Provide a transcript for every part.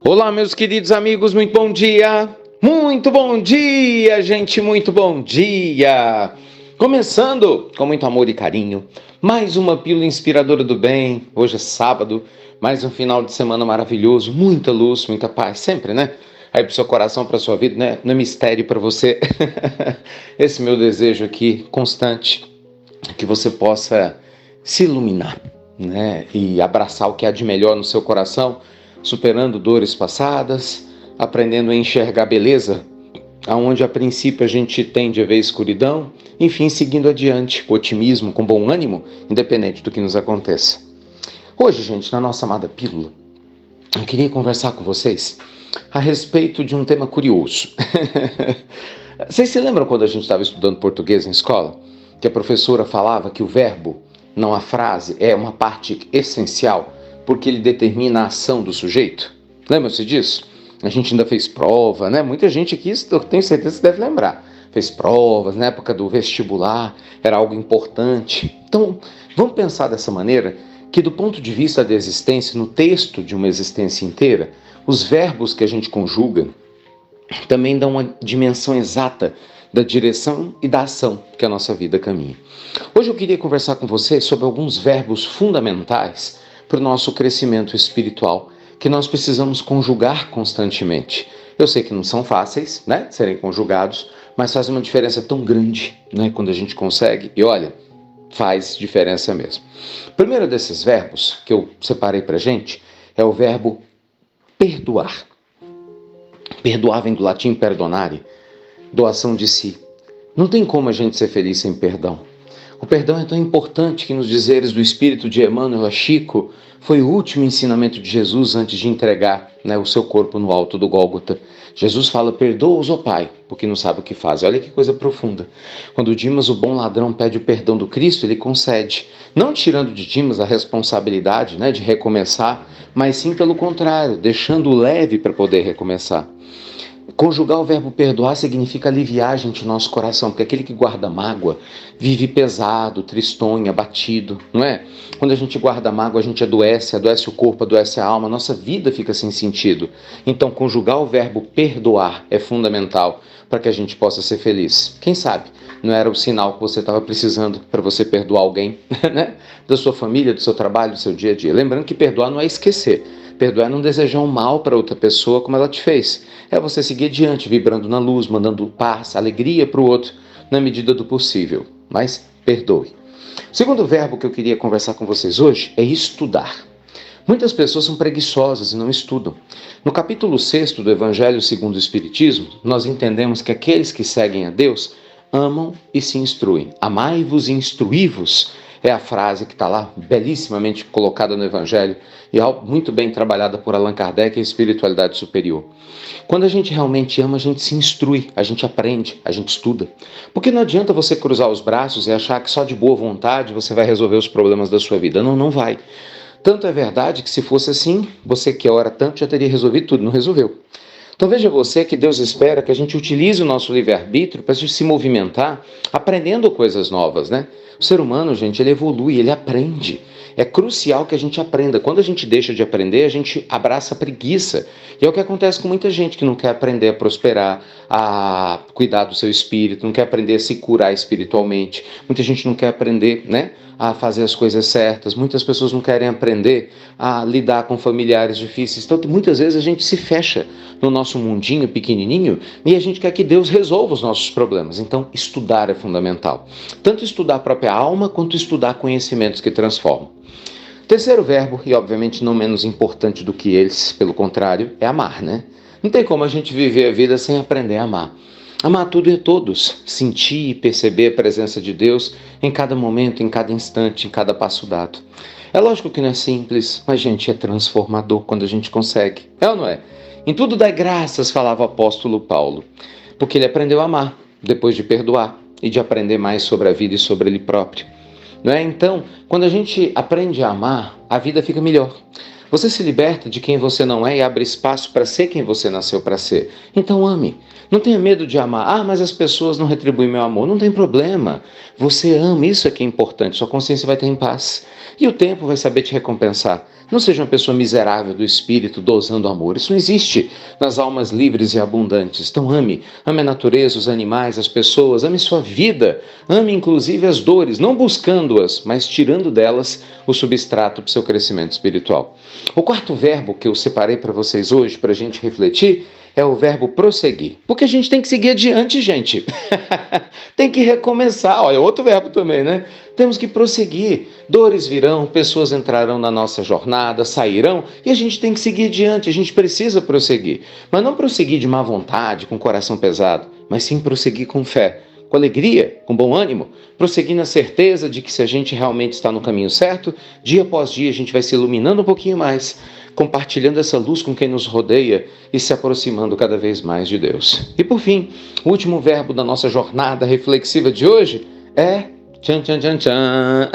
Olá, meus queridos amigos, muito bom dia! Muito bom dia, gente, muito bom dia! Começando com muito amor e carinho, mais uma pílula inspiradora do bem. Hoje é sábado, mais um final de semana maravilhoso, muita luz, muita paz, sempre, né? Aí pro seu coração, pra sua vida, né? Não é mistério pra você. Esse meu desejo aqui, constante, que você possa se iluminar, né? E abraçar o que há de melhor no seu coração, superando dores passadas, aprendendo a enxergar beleza, aonde a princípio a gente tende a ver escuridão, enfim, seguindo adiante, com otimismo, com bom ânimo, independente do que nos aconteça. Hoje, gente, na nossa amada pílula, eu queria conversar com vocês a respeito de um tema curioso. Vocês se lembram quando a gente estava estudando português na escola? Que a professora falava que o verbo, não a frase, é uma parte essencial porque ele determina a ação do sujeito? Lembram-se disso? A gente ainda fez prova, né? Muita gente aqui, eu tenho certeza que deve lembrar. Fez provas, na época do vestibular, era algo importante. Então, vamos pensar dessa maneira, que do ponto de vista da existência, no texto de uma existência inteira, os verbos que a gente conjuga também dão uma dimensão exata da direção e da ação que a nossa vida caminha. Hoje eu queria conversar com você sobre alguns verbos fundamentais para o nosso crescimento espiritual, que nós precisamos conjugar constantemente. Eu sei que não são fáceis, né, de serem conjugados, mas faz uma diferença tão grande, né, quando a gente consegue. E olha, faz diferença mesmo. O primeiro desses verbos que eu separei para a gente é o verbo perdoar. Perdoar vem do latim perdonare, doação de si. Não tem como a gente ser feliz sem perdão. O perdão é tão importante que nos dizeres do espírito de Emmanuel a Chico foi o último ensinamento de Jesus antes de entregar, né, o seu corpo no alto do Gólgota. Jesus fala: perdoa-os, ó Pai, porque não sabe o que fazem. Olha que coisa profunda. Quando Dimas, o bom ladrão, pede o perdão do Cristo, ele concede. Não tirando de Dimas a responsabilidade, né, de recomeçar, mas sim pelo contrário, deixando-o leve para poder recomeçar. Conjugar o verbo perdoar significa aliviar, gente, o nosso coração, porque aquele que guarda mágoa vive pesado, tristonho, abatido, não é? Quando a gente guarda mágoa, a gente adoece o corpo, adoece a alma, a nossa vida fica sem sentido. Então, conjugar o verbo perdoar é fundamental para que a gente possa ser feliz. Quem sabe não era o sinal que você estava precisando para você perdoar alguém, né? Da sua família, do seu trabalho, do seu dia a dia. Lembrando que perdoar não é esquecer. Perdoar é não desejar um mal para outra pessoa como ela te fez. É você seguir adiante, vibrando na luz, mandando paz, alegria para o outro, na medida do possível. Mas perdoe. O segundo verbo que eu queria conversar com vocês hoje é estudar. Muitas pessoas são preguiçosas e não estudam. No capítulo 6 do Evangelho segundo o Espiritismo, nós entendemos que aqueles que seguem a Deus amam e se instruem. Amai-vos e instruí-vos é a frase que está lá, belíssimamente colocada no Evangelho e muito bem trabalhada por Allan Kardec e a espiritualidade superior. Quando a gente realmente ama, a gente se instrui, a gente aprende, a gente estuda. Porque não adianta você cruzar os braços e achar que só de boa vontade você vai resolver os problemas da sua vida. Não, não vai. Tanto é verdade que se fosse assim, você que ora tanto já teria resolvido tudo, não resolveu. Então veja você que Deus espera que a gente utilize o nosso livre-arbítrio para se movimentar aprendendo coisas novas, né? O ser humano, gente, ele evolui, ele aprende. É crucial que a gente aprenda. Quando a gente deixa de aprender, a gente abraça a preguiça. E é o que acontece com muita gente que não quer aprender a prosperar, a cuidar do seu espírito, não quer aprender a se curar espiritualmente. Muita gente não quer aprender, né, a fazer as coisas certas. Muitas pessoas não querem aprender a lidar com familiares difíceis. Então, muitas vezes a gente se fecha no nosso mundinho pequenininho e a gente quer que Deus resolva os nossos problemas. Então, estudar é fundamental. Tanto estudar a própria alma, quanto estudar conhecimentos que transformam. Terceiro verbo, e obviamente não menos importante do que eles, pelo contrário, é amar, né? Não tem como a gente viver a vida sem aprender a amar. Amar tudo e a todos, sentir e perceber a presença de Deus em cada momento, em cada instante, em cada passo dado. É lógico que não é simples, mas, gente, é transformador quando a gente consegue. É ou não é? Em tudo dai graças, falava o apóstolo Paulo, porque ele aprendeu a amar, depois de perdoar e de aprender mais sobre a vida e sobre ele próprio. Não é? Então, quando a gente aprende a amar, a vida fica melhor. Você se liberta de quem você não é e abre espaço para ser quem você nasceu para ser. Então ame. Não tenha medo de amar. Ah, mas as pessoas não retribuem meu amor. Não tem problema. Você ama, isso é que é importante. Sua consciência vai ter em paz. E o tempo vai saber te recompensar. Não seja uma pessoa miserável do espírito, dosando amor. Isso não existe nas almas livres e abundantes. Então ame a natureza, os animais, as pessoas, ame sua vida, ame inclusive as dores, não buscando-as, mas tirando delas o substrato para o seu crescimento espiritual. O quarto verbo que eu separei para vocês hoje, para a gente refletir, é o verbo prosseguir. Porque a gente tem que seguir adiante, gente. Tem que recomeçar. Olha, outro verbo também, né? Temos que prosseguir. Dores virão, pessoas entrarão na nossa jornada, sairão, e a gente tem que seguir adiante. A gente precisa prosseguir. Mas não prosseguir de má vontade, com o coração pesado, mas sim prosseguir com fé, com alegria, com bom ânimo, prosseguir na certeza de que se a gente realmente está no caminho certo, dia após dia a gente vai se iluminando um pouquinho mais, compartilhando essa luz com quem nos rodeia e se aproximando cada vez mais de Deus. E por fim, o último verbo da nossa jornada reflexiva de hoje é tchan, tchan, tchan, tchan.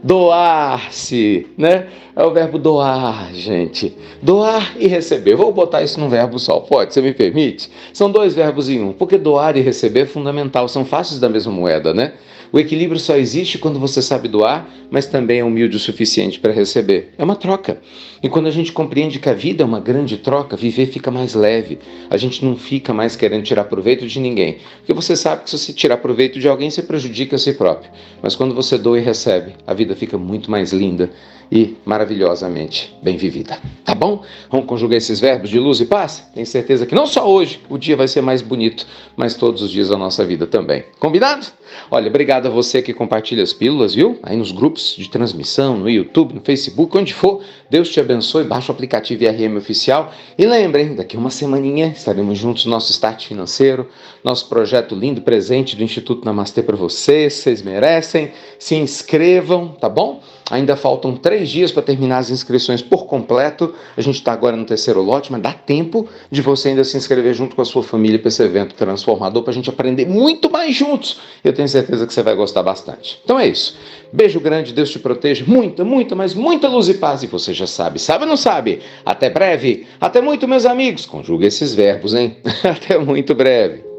Doar-se, né? É o verbo doar, gente. Doar e receber. Vou botar isso num verbo só, pode? Você me permite? São dois verbos em um, porque doar e receber é fundamental, são faces da mesma moeda, né? O equilíbrio só existe quando você sabe doar, mas também é humilde o suficiente para receber. É uma troca. E quando a gente compreende que a vida é uma grande troca, viver fica mais leve. A gente não fica mais querendo tirar proveito de ninguém. Porque você sabe que se você tirar proveito de alguém, você prejudica a si próprio. Mas quando você doa e recebe, a vida fica muito mais linda e maravilhosamente bem vivida. Tá bom? Vamos conjugar esses verbos de luz e paz? Tenho certeza que não só hoje o dia vai ser mais bonito, mas todos os dias da nossa vida também. Combinado? Olha, obrigado a você que compartilha as pílulas, viu? Aí nos grupos de transmissão, no YouTube, no Facebook, onde for. Deus te abençoe, baixa o aplicativo IRM Oficial. E lembrem, daqui uma semaninha estaremos juntos no nosso Start Financeiro, nosso projeto lindo presente do Instituto Namastê para vocês. Vocês merecem. Se inscrevam, tá bom? Ainda faltam 3 dias para terminar as inscrições por completo. A gente está agora no 3º lote, mas dá tempo de você ainda se inscrever junto com a sua família para esse evento transformador, para a gente aprender muito mais juntos. Eu tenho certeza que você vai gostar bastante. Então é isso. Beijo grande, Deus te proteja. Muita, muita, mas muita luz e paz. E você já sabe, sabe ou não sabe? Até breve. Até muito, meus amigos. Conjuga esses verbos, hein? Até muito breve.